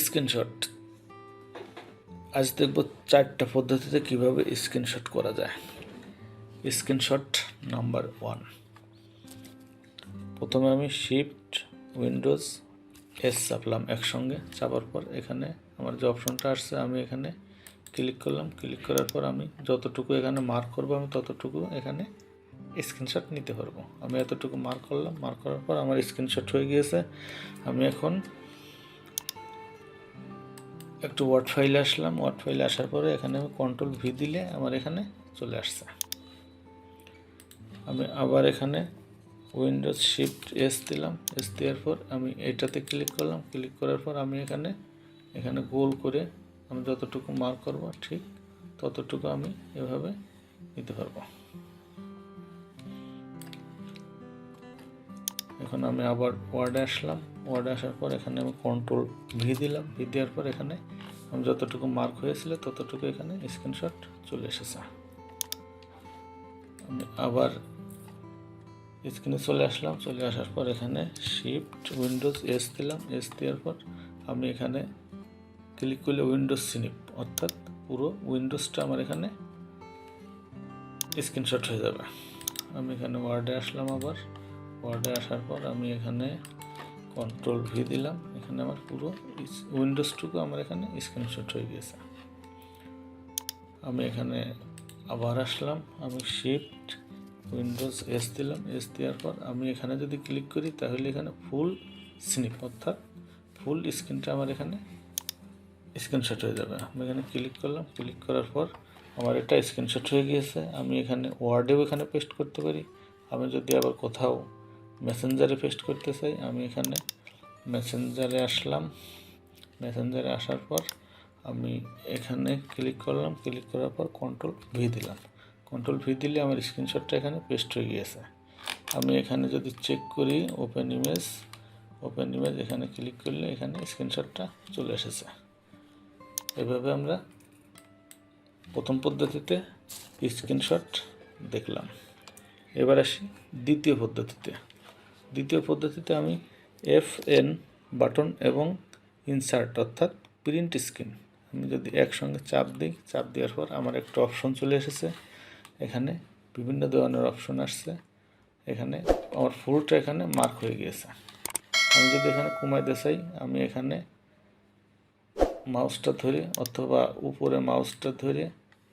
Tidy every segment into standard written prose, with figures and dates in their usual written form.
Screenshot. আজ দেখব 4টা পদ্ধতিতে কিভাবে স্ক্রিনশট করা যায়। স্ক্রিনশট নাম্বার 1, প্রথমে আমি শিফট উইন্ডোজ এস চাপলাম একসঙ্গে। চাপার পর এখানে আমার যে অপশনটা আসছে আমি এখানে ক্লিক করলাম। ক্লিক করার পর আমি যতটুকু এখানে মার্ক করব আমি ততটুকু এখানে স্ক্রিনশট নিতে পারবো। আমি এতটুকু মার্ক করলাম। মার্ক করার পর আমার স্ক্রিনশট হয়ে গিয়েছে। আমি এখন একটু ওয়ার্ড ফাইলে আসলাম। ওয়ার্ড ফাইলে আসার পরে এখানে আমি কন্ট্রোল ভি দিলে আমার এখানে চলে আসছে। আমি আবার এখানে উইন্ডোজ শিফট এস দিলাম। এস দেওয়ার পর আমি এইটাতে ক্লিক করলাম। ক্লিক করার পর আমি এখানে গোল করে আমি যতটুকু মার্ক করব ঠিক ততটুকু আমি এভাবে নিতে পারবো। এখন আমি আবার ওয়ার্ডে আসলাম। ওয়ার্ডে আসার পর এখানে আমি কন্ট্রোল ভি দিলাম। ভি দেওয়ার পর এখানে আমি যতটুকু মার্ক হয়েছিল ততটুকু এখানে স্ক্রিনশট চলে এসেছে। আমি আবার স্ক্রিনে চলে আসলাম। চলে আসার পর এখানে শিফট উইন্ডোজ এস দিলাম। এস দেওয়ার পর আমি এখানে ক্লিক করলে উইন্ডোজ স্ন্যাপ, অর্থাৎ পুরো উইন্ডোজটা আমার এখানে স্ক্রিনশট হয়ে যাবে। আমি এখানে ওয়ার্ডে আসলাম। আবার ওয়ার্ডে আসার পর আমি এখানে কন্ট্রোল ভি দিলাম। এখানে আমার পুরো উইন্ডোজটুকু আমার এখানে স্ক্রিনশট হয়ে গেছে। আমি এখানে আবার আসলাম। আমি শিফট উইন্ডোজ এস দিলাম। এস দেওয়ার পর আমি এখানে যদি ক্লিক করি তাহলে এখানে ফুল স্ন্যাপ, অর্থাৎ ফুল স্ক্রিনটা আমার এখানে স্ক্রিনশট হয়ে যাবে। আমি এখানে ক্লিক করলাম। ক্লিক করার পর আমার এটা স্ক্রিনশট হয়ে গিয়েছে। আমি এখানে ওয়ার্ডেও এখানে পেস্ট করতে পারি। আমি যদি আবার কোথাও মেসেঞ্জারে পেস্ট করতে চাই আমি এখানে মেসেঞ্জারে আসলাম। মেসেঞ্জারে আসার পর আমি এখানে ক্লিক করলাম। ক্লিক করার পর কন্ট্রোল ভি দিলাম। কন্ট্রোল ভি দিলে আমার স্ক্রিনশটটা এখানে পেস্ট হয়ে গিয়েছে। আমি এখানে যদি চেক করি ওপেন ইমেজ এখানে ক্লিক করলে এখানে স্ক্রিনশটটা চলে এসেছে। এভাবে আমরা প্রথম পদ্ধতিতে স্ক্রিনশট দেখলাম। এবার আসি দ্বিতীয় পদ্ধতিতে। দ্বিতীয় পদ্ধতিতে আমি FN বাটন এবং ইনসার্ট অর্থাৎ প্রিন্ট স্ক্রিন আমি যদি একসঙ্গে চাপ দিই, চাপ দেওয়ার পর আমার একটা অপশন চলে এসেছে। এখানে বিভিন্ন ধরনের অপশন আসছে। এখানে আমার ফুলটা এখানে মার্ক হয়ে গিয়েছে। আমি যদি এখানে কমাইতে চাই আমি এখানে মাউসটা ধরে অথবা উপরে মাউসটা ধরে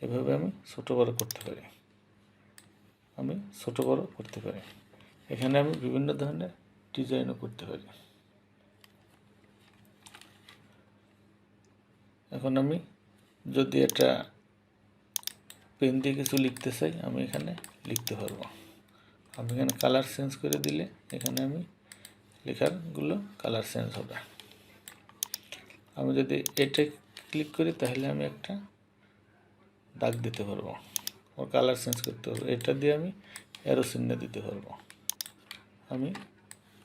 এভাবে আমি ছোটো বড়ো করতে পারি। এখানে আমি বিভিন্ন ধরনের ডিজাইনও করতে পারি। এখন আমি যদি এটা পেন দিয়ে কিছু লিখতে চাই আমি এখানে লিখতে পারবো। আমি এখানে কালার চেঞ্জ করে দিলে এখানে আমি লেখারগুলো কালার চেঞ্জ হবে। আমি যদি এটা ক্লিক করি তাহলে আমি একটা দাগ দিতে পারবো, ওর কালার চেঞ্জ করতে পারবো। এটা দিয়ে আমি অ্যারো চিহ্ন দিতে পারবো। আমি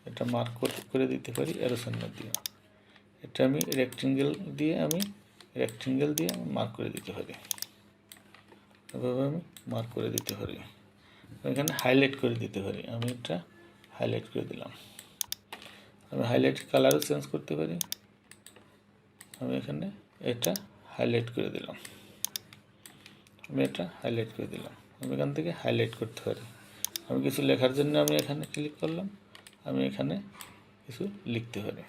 এটা মার্ক করে দিতে পারি অ্যারো চিহ্ন দিয়ে। এটা আমি রেক্টেঙ্গেল দিয়ে মার্ক করে দিতে পারি। এভাবে আমি মার্ক করে দিতে পারি। এখানে হাইলাইট করে দিতে পারি। আমি এটা হাইলাইট করে দিলাম। আমি হাইলাইট কালারও চেঞ্জ করতে পারি। আমি এখানে এটা হাইলাইট করে দিলাম। আমি এখান থেকে হাইলাইট করতে পারি। আমি কিছু লেখার জন্য আমি এখানে ক্লিক করলাম। আমি এখানে কিছু লিখতে পারি।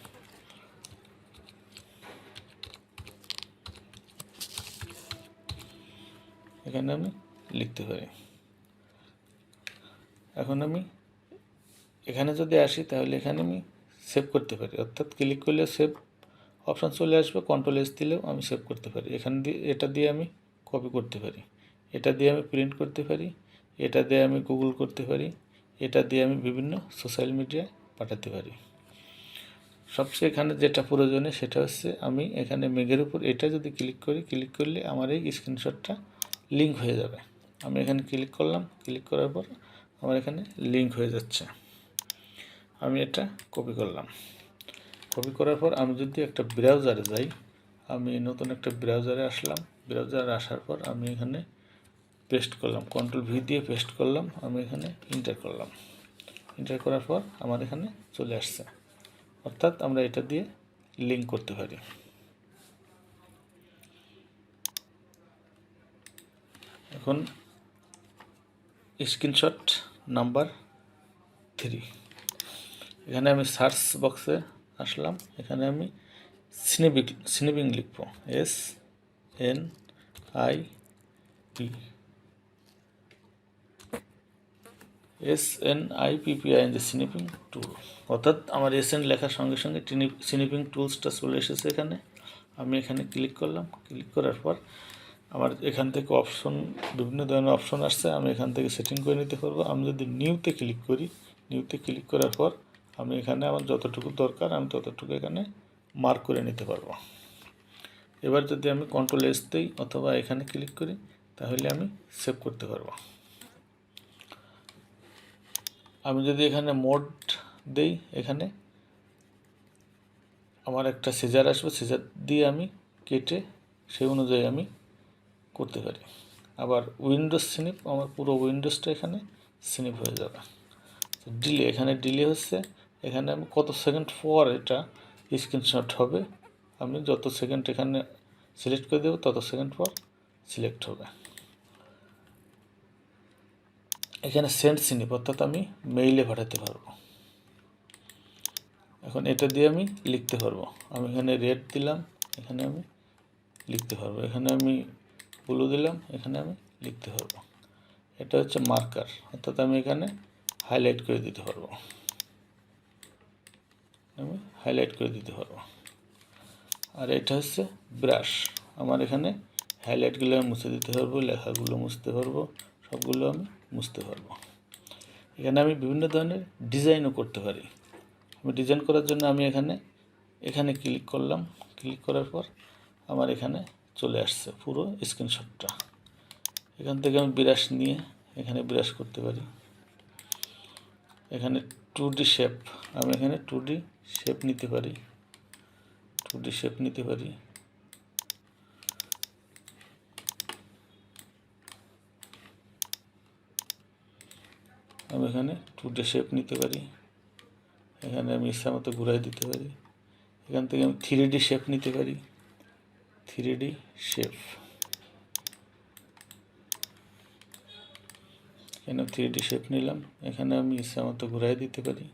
এখানে আমি লিখতে পারি। এখন আমি এখানে যদি আসি তাহলে এখানে আমি সেভ করতে পারি, অর্থাৎ ক্লিক করলে সেভ অপশান চলে আসবে। কন্ট্রোল এস দিলেও আমি সেভ করতে পারি। এখান দিয়ে এটা দিয়ে আমি কপি করতে পারি, এটা দিয়ে আমি প্রিন্ট করতে পারি, এটা দিয়ে আমি গুগল করতে পারি, এটা দিয়ে আমি বিভিন্ন সোশ্যাল মিডিয়ায় পাঠাতে পারি। সবচেয়ে এখানে যেটা প্রয়োজনীয় সেটা হচ্ছে আমি এখানে মেঘের উপর এটা যদি ক্লিক করি, ক্লিক করলে আমার এই স্ক্রিনশটটা লিঙ্ক হয়ে যাবে। আমি এখানে ক্লিক করলাম। ক্লিক করার পর আমার এখানে লিঙ্ক হয়ে যাচ্ছে। আমি এটা কপি করলাম। কপি করার পর আমি যদি একটা ব্রাউজারে যাই, আমি নতুন একটা ব্রাউজারে আসলাম। ব্রাউজারে আসার পর আমি এখানে পেস্ট করলাম, কন্ট্রোল ভি দিয়ে পেস্ট করলাম। আমি এখানে এন্টার করলাম। এন্টার করার পর আমার এখানে চলে আসছে, অর্থাৎ আমরা এটা দিয়ে লিঙ্ক করতে পারি। এখন স্ক্রিনশট নাম্বার 3, এখানে আমি সার্চ বক্সে আসলাম, এখানে আমি স্নিপিং লিখব, SNIPPING স্নিপিং টুল, অর্থাৎ আমার SN লেখার সঙ্গে সঙ্গে স্নিপিং টুলসটা চলে এসেছে এখানে। আমি এখানে ক্লিক করলাম, ক্লিক করার পর আমার এখান থেকে অপশন, বিভিন্ন ধরনের অপশন আসছে, আমি এখান থেকে সেটিং করে নিতে পারবো। আমি যদি নিউতে ক্লিক করি, নিউতে ক্লিক করার পর আমি এখানে আমার যতটুকু দরকার আমি ততটুকু এখানে মার্ক করে নিতে পারবো। এবার যদি আমি Ctrl+S দিই অথবা এখানে ক্লিক করি, তাহলে আমি সেভ করতে পারবো। আমি যদি এখানে মোড দেই, এখানে আমার একটা সিজার আসবে, সিজার দিয়ে আমি কেটে সেই অনুযায়ী আমি করতে পারি। আবার উইন্ডোজ স্নিপ, আমার পুরো উইন্ডোজটা এখানে স্নিপ হয়ে যাবে। ডিলে, এখানে ডিলে হচ্ছে, এখানে আমি কত সেকেন্ড পর এটা স্ক্রিনশট হবে, আমি যত সেকেন্ড এখানে সিলেক্ট করে দেবো তত সেকেন্ড পর সিলেক্ট হবে। এখানে সেন্ড স্নিপ, অর্থাৎ আমি মেইলে পাঠাতে পারবো। এখন এটা দিয়ে আমি লিখতে পারবো, আমি এখানে রেড দিলাম, এখানে আমি লিখতে পারবো, এখানে আমি ব্লু দিলাম, এখানে আমি লিখতে পারবো। এটা হচ্ছে মার্কার, অর্থাৎ আমি এখানে হাইলাইট করে দিতে পারবো, আমি হাইলাইট করে দিতে পারবো। আর এটা হচ্ছে ব্রাশ, আমার এখানে হাইলাইটগুলো আমি মুছে দিতে পারবো, লেখাগুলো মুছতে পারবো, সবগুলো আমি মুছতে পারবো। এখানে আমি বিভিন্ন ধরনের ডিজাইনও করতে পারি। আমি ডিজাইন করার জন্য আমি এখানে ক্লিক করলাম, ক্লিক করার পর আমার এখানে চলে আসছে পুরো স্ক্রিনশটটা। এখান থেকে আমি ব্রাশ নিয়ে এখানে ব্রাশ করতে পারি। এখানে 2D শেপ, আমি এখানে 2D শেপ নিতে পারি, 2D শেপ নিতে পারি। আমি এখানে 2D শেপ নিতে পারি, এখানে আমি ইচ্ছা মতো ঘুরাই দিতে পারি। এখান থেকে আমি 3D শেপ নিতে পারি, 3D শেপ, এখানে 3D শেপ নিলাম, এখানে আমি ইচ্ছা মতো ঘুরাই দিতে পারি।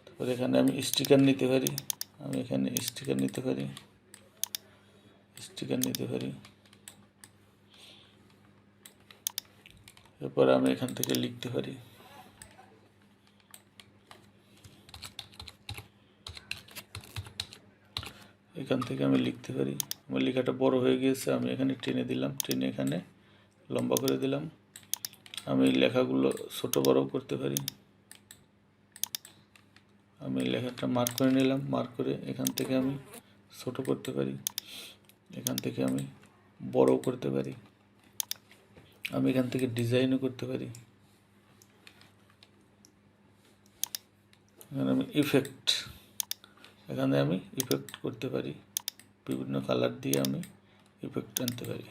তারপর এখানে আমি স্টিকার নিতে পারি, আমি এখানে স্টিকার নিতে পারি, স্টিকার নিতে পারি। এরপর আমি এখান থেকে লিখতে পারি, এখান থেকে আমি লিখতে পারি। আমার লেখাটা বড় হয়ে গিয়েছে, আমি এখানে টেনে দিলাম, টেনে এখানে লম্বা করে দিলাম। আমি লেখাগুলো ছোট বড় করতে পারি। আমি লেখাটা মার্ক করে নিলাম, মার্ক করে এখান থেকে আমি ছোট করতে পারি, এখান থেকে আমি বড় করতে পারি। আমি এখান থেকে ডিজাইনও করতে পারি। এখানে আমি ইফেক্ট, এখানে আমি ইফেক্ট করতে পারি, বিভিন্ন কালার দিয়ে আমি ইফেক্ট আনতে পারি।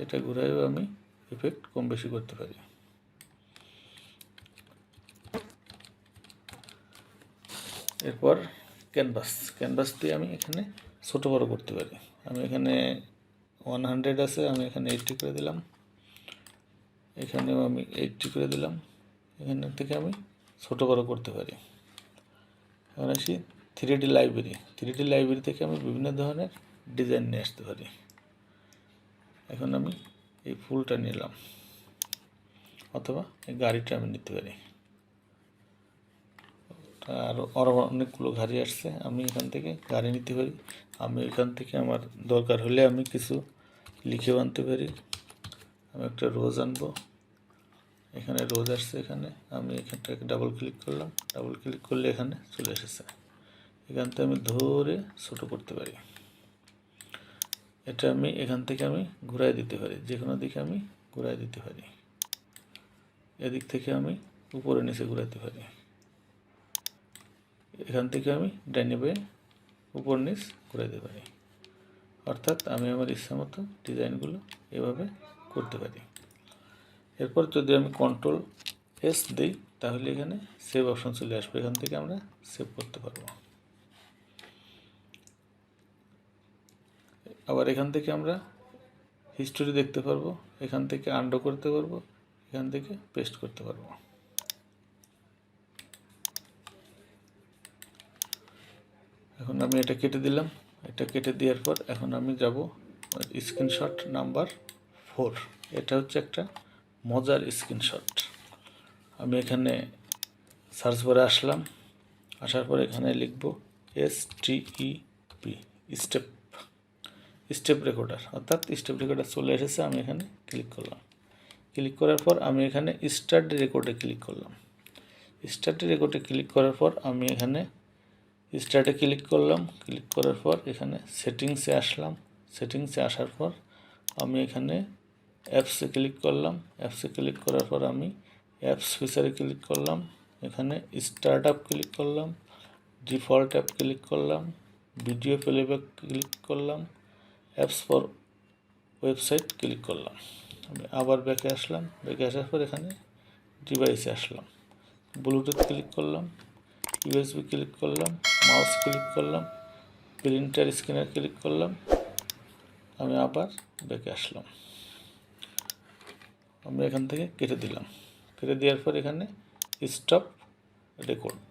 এটা ঘুরাইও আমি ইফেক্ট কম বেশি করতে পারি। এরপর ক্যানভাস, ক্যানভাস দিয়ে আমি এখানে ছোট বড় করতে পারি। আমি এখানে 100 আছে, আমি এখানে 80 করে দিলাম, এখানেও আমি 80 করে দিলাম। এখান থেকে আমি ছোট বড় করতে পারি। এখন আসি 3D লাইব্রেরি, 3D লাইব্রেরি থেকে আমি বিভিন্ন ধরনের ডিজাইন নিয়ে আসতে পারি। এখন আমি এই ফুলটা নিলাম, অথবা এই গাড়িটা আমি নিতে পারি। আরও অনেকগুলো গাড়ি আসছে, আমি এখান থেকে গাড়ি নিতে পারি। আমি এখান থেকে আমার দরকার হলে আমি কিছু লিখেও আনতে পারি। আমি একটা রোজ আনবো, এখানে রোজ আসছে, এখানে আমি এখানটাকে ডাবল ক্লিক করলাম, ডাবল ক্লিক করলে এখানে চলে এসেছে। এখান থেকে আমি ধরে ছোট করতে পারি। এটা আমি এখান থেকে আমি ঘুরাই দিতে পারি, যে কোনো দিকে আমি ঘুরাই দিতে পারি। এদিক থেকে আমি উপরে নিচে ঘুরাতে পারি। এখান থেকে আমি ডাইনে বাঁয়ে উপর নিচ ঘুরাইতে পারি। অর্থাৎ আমি আমার ইচ্ছা মতো ডিজাইনগুলো এভাবে করতে পারি। এরপর যদি আমি Ctrl+S দিই, তাহলে এখানে সেভ অপশন চলে আসবে, এখান থেকে আমরা সেভ করতে পারবো। আবার এখান থেকে আমরা হিস্টোরি দেখতে পারবো, এখান থেকে আনডু করতে পারবো, এখান থেকে পেস্ট করতে পারবো। এখন আমি এটা কেটে দিলাম। এটা কেটে দেওয়ার পর এখন আমি যাব স্ক্রিনশট নাম্বার 4। এটা হচ্ছে একটা মজার স্ক্রিনশট। আমি এখানে সার্চ বারে আসলাম, আসার পর এখানে লিখব STEP, স্টেপ রেকর্ডার, অর্থাৎ স্টেপ রেকর্ডার চলে এসেছে। আমি এখানে ক্লিক করলাম। ক্লিক করার পর আমি এখানে স্টার্ট রেকর্ডে ক্লিক করলাম। স্টার্ট রেকর্ডে ক্লিক করার পর আমি এখানে স্টার্টে ক্লিক করলাম। ক্লিক করার পর এখানে সেটিংসে আসলাম। সেটিংসে আসার পর আমি এখানে অ্যাপসে ক্লিক করলাম। অ্যাপসে ক্লিক করার পর আমি অ্যাপস ফিচারে ক্লিক করলাম। এখানে স্টার্ট আপ ক্লিক করলাম, ডিফল্ট অ্যাপ ক্লিক করলাম, ভিডিও প্লেব্যাক ক্লিক করলাম, অ্যাপস ফর ওয়েবসাইট ক্লিক করলাম। আমি আবার ব্যাকে আসলাম। ব্যাকে আসার পর এখানে ডিভাইসে আসলাম, ব্লুটুথ ক্লিক করলাম, USB ক্লিক করলাম, মাউস ক্লিক করলাম, প্রিন্টার স্ক্যানার ক্লিক করলাম। আমি আবার ব্যাকে আসলাম। আমি এখান থেকে কেটে দিলাম। কেটে দেওয়ার পর এখানে স্টপ রেকর্ড।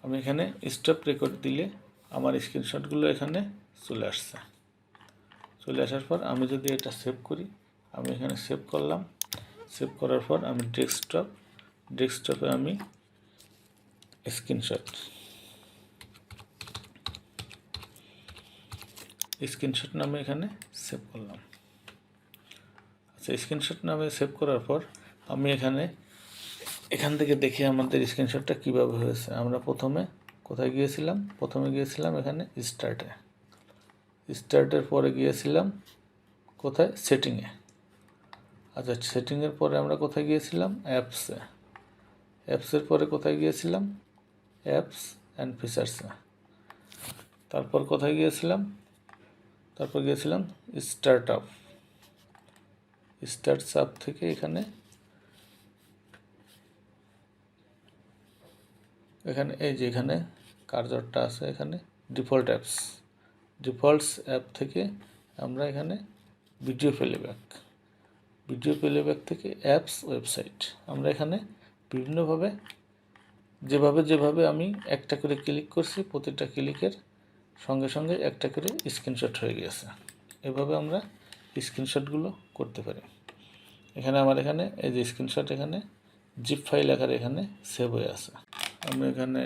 আমি এখানে স্টপ রেকর্ড দিলে আমার স্ক্রিনশটগুলো এখানে চলে আসছে। চলে আসার পর আমি যদি এটা সেভ করি, আমি এখানে সেভ করলাম। সেভ করার পর আমি ডেস্কটপে আমি স্ক্রিনশট নামে এখানে সেভ করলাম। আচ্ছা, স্ক্রিনশট নামে সেভ করার পর আমি এখান থেকে দেখি আমাদের স্ক্রিনশটটা কীভাবে হয়েছে। আমরা প্রথমে কোথায় গিয়েছিলাম? প্রথমে গিয়েছিলাম এখানে স্টার্টের পরে গিয়েছিলাম কোথায়? সেটিংয়ে। আচ্ছা, সেটিংয়ের পরে আমরা কোথায় গিয়েছিলাম? অ্যাপসের পরে কোথায় গিয়েছিলাম? অ্যাপস অ্যান্ড ফিচার্সে। তারপর কোথায় গিয়েছিলাম? তারপর গিয়েছিলাম স্টার্ট আপ থেকে এখানে এই যে এখানে কার্সরটা আছে, এখানে ডিফল্টস অ্যাপ থেকে আমরা এখানে ভিডিও প্লেব্যাক থেকে অ্যাপস ওয়েবসাইট। আমরা এখানে বিভিন্নভাবে যেভাবে আমি একটা করে ক্লিক করছি, প্রতিটা ক্লিকের সঙ্গে সঙ্গে একটা করে স্ক্রিনশট হয়ে গেছে। এভাবে আমরা স্ক্রিনশটগুলো করতে পারি। এখানে আমার এই যে স্ক্রিনশট এখানে জিপ ফাইল আকারে এখানে সেভ হয়ে আছে। আমি এখানে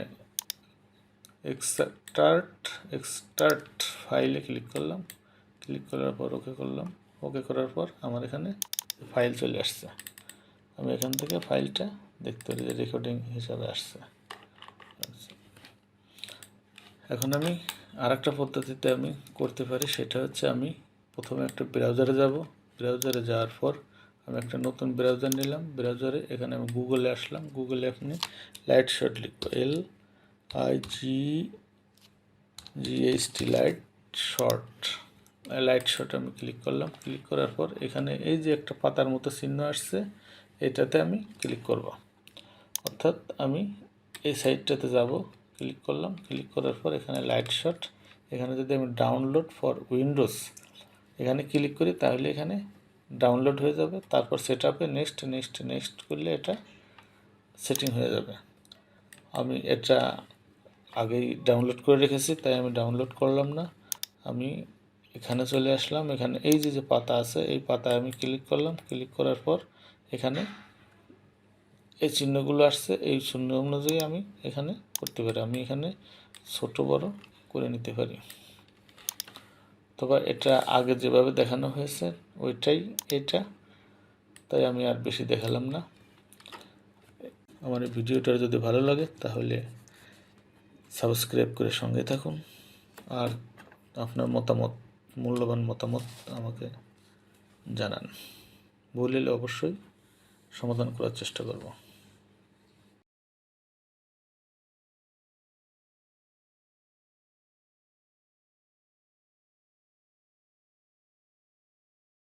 এক্সট্রাক্ট ফাইলে ক্লিক করলাম। ক্লিক করার পর ওকে করলাম। ওকে করার পর আমার এখানে ফাইল চলে আসছে। আমি এখান থেকে ফাইলটা দেখতে পারি যে রেকর্ডিং হিসাবে আসছে। এখন আমি আরেকটা পদ্ধতিতে আমি করতে পারি, সেটা হচ্ছে আমি প্রথমে একটা ব্রাউজারে যাব। ব্রাউজারে যাওয়ার পর আমি একটা নতুন ব্রাউজার নিলাম। ব্রাউজারে এখানে আমি গুগলে আসলাম। গুগলে আপনি লাইটশট লিখব, LIGHT লাইটশট আমি ক্লিক করলাম। ক্লিক করার পর এখানে এই যে একটা পাতার মতো চিহ্ন আসছে, এটাতে আমি ক্লিক করব। অর্থাৎ আমি এই সাইটটাতে যাব। ক্লিক করলাম। ক্লিক করার পর এখানে লাইটশট, এখানে যদি আমি ডাউনলোড ফর উইন্ডোজ এখানে ক্লিক করি তাহলে এখানে ডাউনলোড হয়ে যাবে। তারপর সেটআপে নেক্সট করলে এটা সেটিং হয়ে যাবে। আমি এটা আগেই ডাউনলোড করে রেখেছি, তাই আমি ডাউনলোড করলাম না। আমি এখানে চলে আসলাম। এখানে এই যে পাতা আছে, এই পাতায় আমি ক্লিক করলাম। ক্লিক করার পর এখানে এই চিহ্নগুলো আসছে, এই চিহ্ন অনুযায়ী আমি এখানে করতে পারি। আমি এখানে ছোট বড় করে নিতে পারি। তবে এটা আগে যেভাবে দেখানো হয়েছে ওইটাই এটা, তাই আমি আর বেশি দেখালাম না। আমার এই ভিডিওটা যদি ভালো লাগে তাহলে সাবস্ক্রাইব করে সঙ্গে থাকুন, আর আপনার মূল্যবান মতামত আমাকে জানান। ভুল হলে অবশ্যই সমাধান করার চেষ্টা করব।